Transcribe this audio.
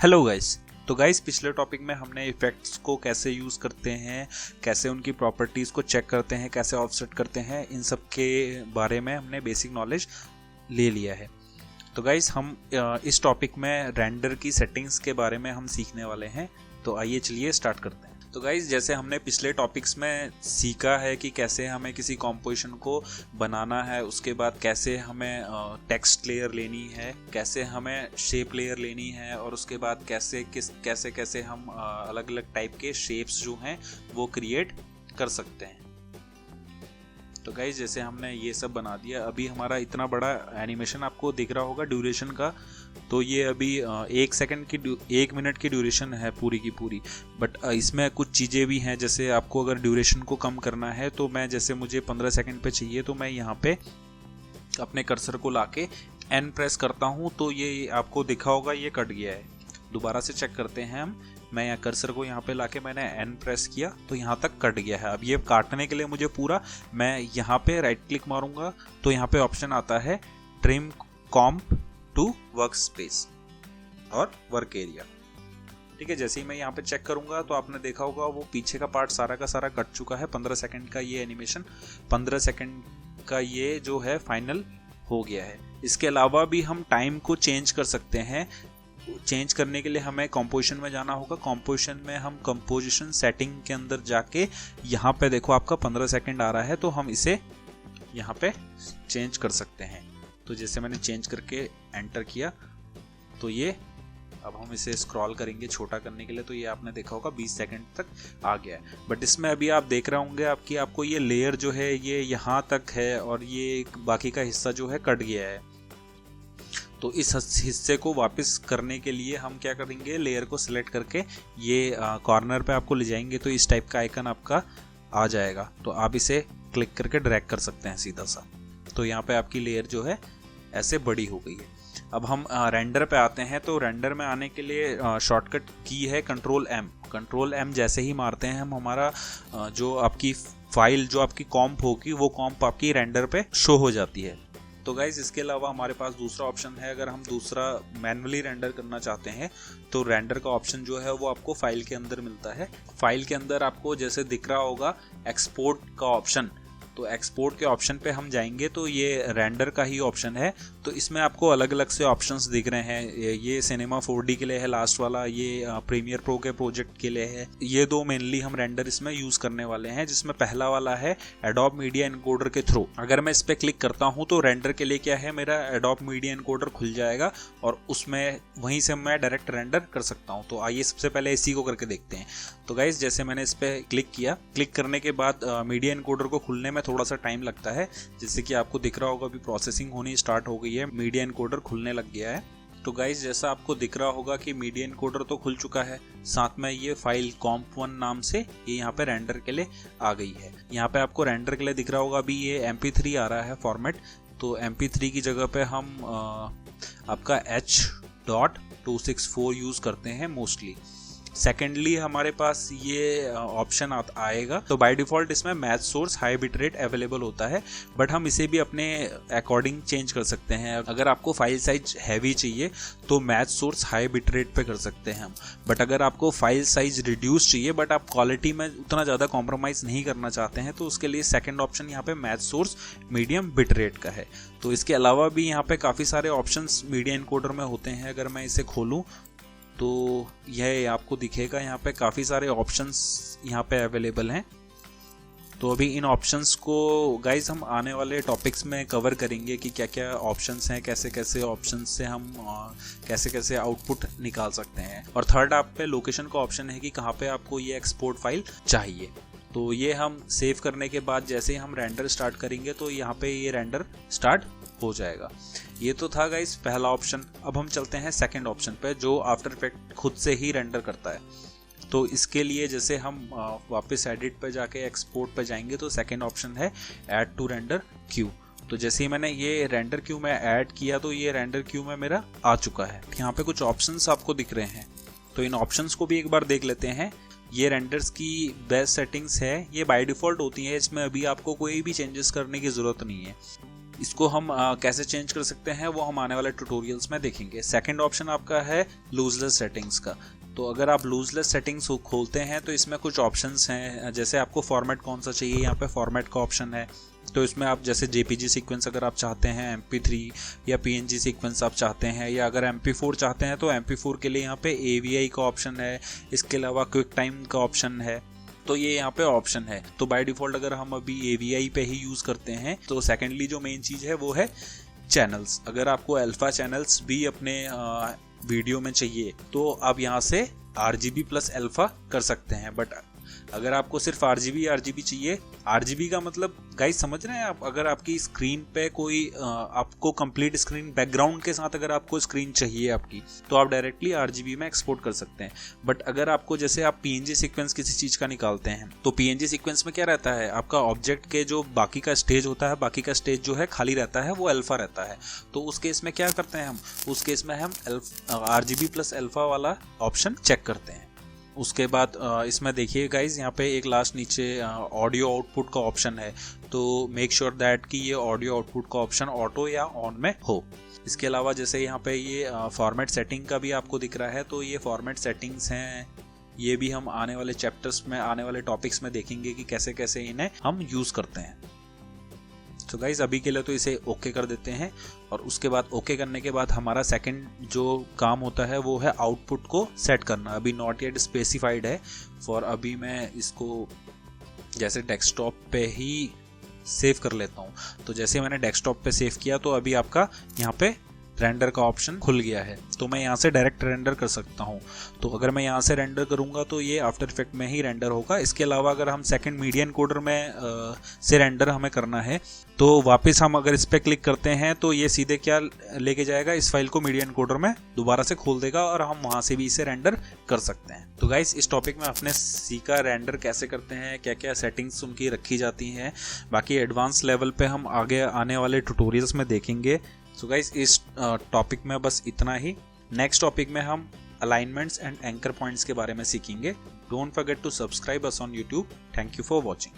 Hello guys. तो guys पिछले topic में हमने इफेक्ट्स को कैसे यूज़ करते हैं, कैसे उनकी प्रॉपर्टीज़ को चेक करते हैं, कैसे ऑफसेट करते हैं, इन सब के बारे में हमने बेसिक नॉलेज ले लिया है। तो गाइस हम इस टॉपिक में रेंडर की सेटिंग्स के बारे में हम सीखने वाले हैं। तो आइए चलिए स्टार्ट करते हैं। तो गाइस जैसे हमने पिछले टॉपिक्स में सीखा है कि कैसे हमें किसी कॉम्पोजिशन को बनाना है, उसके बाद कैसे हमें टेक्स्ट लेयर लेनी है, कैसे हमें शेप लेयर लेनी है, और उसके बाद कैसे हम अलग अलग टाइप के शेप्स जो हैं वो क्रिएट कर सकते हैं। तो गाइस जैसे हमने ये सब बना दिया, अभी हमारा इतना बड़ा एनिमेशन आपको दिख रहा होगा ड्यूरेशन का। तो ये अभी 1 मिनट की ड्यूरेशन है पूरी की पूरी, बट इसमें कुछ चीज़ें भी हैं। जैसे आपको अगर ड्यूरेशन को कम करना है तो जैसे मुझे 15 सेकंड पे चाहिए, तो मैं यहाँ पे अपने कर्सर को लाके एन प्रेस करता हूँ तो ये आपको दिखा होगा ये कट गया है। दोबारा से चेक करते हैं हम। मैं यहाँ कर्सर को यहाँ पे लाके मैंने एन प्रेस किया तो यहाँ तक कट गया है। अब ये काटने के लिए मुझे पूरा, मैं यहाँ पे राइट क्लिक मारूंगा तो यहाँ पे ऑप्शन आता है trim comp to work space और वर्क एरिया। ठीक है, जैसे ही मैं यहाँ पे चेक करूंगा तो आपने देखा होगा वो पीछे का पार्ट सारा का सारा कट चुका है। 15 सेकंड का ये एनिमेशन, 15 सेकंड का ये जो है फाइनल हो गया है। इसके अलावा भी हम टाइम को चेंज कर सकते हैं। चेंज करने के लिए हमें कंपोजिशन में जाना होगा। कंपोजिशन में हम कंपोजिशन सेटिंग के अंदर जाके यहाँ पे देखो आपका 15 सेकंड आ रहा है, तो हम इसे यहाँ पे चेंज कर सकते हैं। तो जैसे मैंने चेंज करके एंटर किया तो ये, अब हम इसे स्क्रॉल करेंगे छोटा करने के लिए, तो ये आपने देखा होगा 20 सेकंड तक आ गया है। बट इसमें अभी आप देख रहे होंगे आपको ये लेयर जो है ये यहाँ तक है और ये बाकी का हिस्सा जो है कट गया है। तो इस हिस्से को वापस करने के लिए हम क्या करेंगे, लेयर को सिलेक्ट करके ये कॉर्नर पे आपको ले जाएंगे तो इस टाइप का आइकन आपका आ जाएगा। तो आप इसे क्लिक करके ड्रैग कर सकते हैं सीधा सा। तो यहाँ पे आपकी लेयर जो है ऐसे बड़ी हो गई है। अब हम रेंडर पे आते हैं। तो रेंडर में आने के लिए शॉर्टकट की है कंट्रोल एम जैसे ही मारते हैं हम, हमारा जो आपकी फाइल, जो आपकी कॉम्प होगी वो कॉम्प आपकी रेंडर पे शो हो जाती है। तो गाइज इसके अलावा हमारे पास दूसरा ऑप्शन है। अगर हम दूसरा मैन्युअली रेंडर करना चाहते हैं तो रेंडर का ऑप्शन जो है वो आपको फाइल के अंदर मिलता है। फाइल के अंदर आपको जैसे दिख रहा होगा एक्सपोर्ट का ऑप्शन, तो एक्सपोर्ट के ऑप्शन पे हम जाएंगे तो ये रेंडर का ही ऑप्शन है। तो इसमें आपको अलग अलग से ऑप्शंस दिख रहे हैं। ये सिनेमा 4D के लिए है लास्ट वाला, ये प्रीमियर प्रो के प्रोजेक्ट के लिए है। ये दो मेनली हम रेंडर इसमें यूज करने वाले हैं, जिसमें पहला वाला है एडोब मीडिया एनकोडर के थ्रू। अगर मैं इस पर क्लिक करता हूँ तो रेंडर के लिए क्या है, मेरा एडोब मीडिया एनकोडर खुल जाएगा और उसमें वहीं से मैं डायरेक्ट रेंडर कर सकता हूँ। तो आइए सबसे पहले इसी को करके देखते हैं। तो गाइज जैसे मैंने इस पर क्लिक किया, क्लिक करने के बाद मीडिया एनकोडर को खुलने में थोड़ा सा टाइम लगता है। जैसे कि आपको दिख रहा होगा अभी प्रोसेसिंग होनी स्टार्ट हो गई है, मीडिया एनकोडर खुलने लग गया है। तो गाइज जैसा आपको दिख रहा होगा कि मीडिया एनकोडर तो खुल चुका है, साथ में ये फाइल comp1 नाम से ये यहाँ पे रेंडर के लिए आ गई है। यहाँ पे आपको रेंडर के लिए दिख रहा होगा अभी ये MP3 आ रहा है फॉर्मेट। तो MP3 की जगह पे हम आपका H.264 यूज करते हैं मोस्टली। सेकेंडली हमारे पास ये ऑप्शन आएगा। तो बाय डिफॉल्ट इसमें match source high bit rate available होता है, बट हम इसे भी अपने अकॉर्डिंग चेंज कर सकते हैं। अगर आपको फाइल साइज हैवी चाहिए तो match source high bit rate पे कर सकते हैं हम। बट अगर आपको फाइल साइज रिड्यूस चाहिए बट आप क्वालिटी में उतना ज़्यादा कॉम्प्रोमाइज़ नहीं करना चाहते हैं, तो उसके लिए सेकेंड ऑप्शन यहाँ पे match source medium bit rate का है। तो इसके अलावा भी यहाँ पे काफ़ी सारे ऑप्शंस मीडिया एनकोडर में होते हैं। अगर मैं इसे खोलूँ तो यह आपको दिखेगा, यहाँ पे काफ़ी सारे ऑप्शंस यहाँ पे अवेलेबल हैं। तो अभी इन ऑप्शंस को गाइज हम आने वाले टॉपिक्स में कवर करेंगे कि क्या क्या ऑप्शंस हैं, कैसे कैसे ऑप्शंस से हम कैसे कैसे आउटपुट निकाल सकते हैं। और थर्ड आप पे लोकेशन का ऑप्शन है कि कहाँ पे आपको ये एक्सपोर्ट फाइल चाहिए। तो ये हम सेव करने के बाद जैसे ही हम रेंडर स्टार्ट करेंगे तो यहाँ पे ये रेंडर स्टार्ट हो जाएगा। ये तो था गाइस पहला ऑप्शन। अब हम चलते हैं सेकंड ऑप्शन पे, जो आफ्टर इफेक्ट खुद से ही रेंडर करता है। तो इसके लिए जैसे हम वापस एडिट पे जाके एक्सपोर्ट पे जाएंगे तो सेकंड ऑप्शन है ऐड टू रेंडर क्यू। तो जैसे ही मैंने ये रेंडर क्यू में ऐड किया तो ये रेंडर क्यू में मेरा आ चुका है। यहाँ पे कुछ ऑप्शंस आपको दिख रहे हैं, तो इन ऑप्शंस को भी एक बार देख लेते हैं। ये रेंडर्स की बेस्ट सेटिंग्स है, ये बाय डिफॉल्ट होती है, इसमें अभी आपको कोई भी चेंजेस करने की ज़रूरत नहीं है। इसको हम कैसे चेंज कर सकते हैं वो हम आने वाले ट्यूटोरियल्स में देखेंगे। सेकंड ऑप्शन आपका है लूजलेस सेटिंग्स का। तो अगर आप लूजलेस सेटिंग्स खोलते हैं तो इसमें कुछ ऑप्शंस हैं, जैसे आपको फॉर्मेट कौन सा चाहिए, यहाँ पे फॉर्मेट का ऑप्शन है। तो इसमें आप जैसे JPG सीक्वेंस अगर आप चाहते हैं, MP3 या PNG सीक्वेंस आप चाहते हैं, या अगर MP4 चाहते हैं तो MP4 के लिए यहाँ पे AVI का ऑप्शन है। इसके अलावा क्विक टाइम का ऑप्शन है। तो ये यहाँ पे ऑप्शन है। तो बाय डिफ़ॉल्ट अगर हम अभी AVI पे ही यूज़ करते हैं। तो सेकेंडली जो मेन चीज़ है वो है चैनल्स। अगर आपको अल्फा चैनल्स भी अपने वीडियो में चाहिए तो आप यहाँ से RGB प्लस अल्फा कर सकते हैं। बट अगर आपको सिर्फ RGB चाहिए, RGB का मतलब गाइस समझ रहे हैं आप, अगर आपकी स्क्रीन पे कोई आपको कंप्लीट स्क्रीन बैकग्राउंड के साथ अगर आपको स्क्रीन चाहिए आपकी, तो आप डायरेक्टली RGB में एक्सपोर्ट कर सकते हैं। बट अगर आपको जैसे आप PNG सीक्वेंस किसी चीज़ का निकालते हैं तो PNG सीक्वेंस में क्या रहता है, आपका ऑब्जेक्ट के जो बाकी का स्टेज होता है, बाकी का स्टेज जो है खाली रहता है, वो अल्फा रहता है। तो उस केस में क्या करते हैं हम, उस केस में हम RGB प्लस अल्फा वाला ऑप्शन चेक करते हैं। उसके बाद इसमें देखिए गाइज, यहाँ पे एक लास्ट नीचे ऑडियो आउटपुट का ऑप्शन है। तो मेक श्योर दैट कि ये ऑडियो आउटपुट का ऑप्शन ऑटो या ऑन में हो। इसके अलावा जैसे यहाँ पे ये फॉर्मेट सेटिंग का भी आपको दिख रहा है, तो ये फॉर्मेट सेटिंग्स हैं। ये भी हम आने वाले चैप्टर्स में, आने वाले टॉपिक्स में देखेंगे कि कैसे कैसे इन्हें हम यूज़ करते हैं। तो गाइज अभी के लिए तो इसे ओके कर देते हैं, और उसके बाद ओके करने के बाद हमारा सेकंड जो काम होता है वो है आउटपुट को सेट करना। अभी नॉट येट स्पेसिफाइड है फॉर अभी मैं इसको जैसे डेस्कटॉप पे ही सेव कर लेता हूँ। तो जैसे मैंने डेस्कटॉप पे सेव किया तो अभी आपका यहाँ पे रेंडर का ऑप्शन खुल गया है। तो मैं यहाँ से डायरेक्ट रेंडर कर सकता हूँ। तो अगर मैं यहाँ से रेंडर करूँगा तो ये आफ्टर इफेक्ट में ही रेंडर होगा। इसके अलावा अगर हम सेकंड मीडिया एनकोडर में से रेंडर हमें करना है तो वापस हम अगर इस पर क्लिक करते हैं तो ये सीधे क्या लेके जाएगा, इस फाइल को मीडिया एनकोडर में दोबारा से खोल देगा और हम वहाँ से भी इसे रेंडर कर सकते हैं। तो गाइस इस टॉपिक में आपने सीखा रेंडर कैसे करते हैं, क्या क्या सेटिंग्स उनकी रखी जाती हैं। बाकी एडवांस लेवल पे हम आगे आने वाले ट्यूटोरियल्स में देखेंगे। सो गाइस इस टॉपिक में बस इतना ही। नेक्स्ट टॉपिक में हम अलाइनमेंट्स एंड एंकर पॉइंट्स के बारे में सीखेंगे। Don't forget to subscribe us on YouTube। Thank you for watching.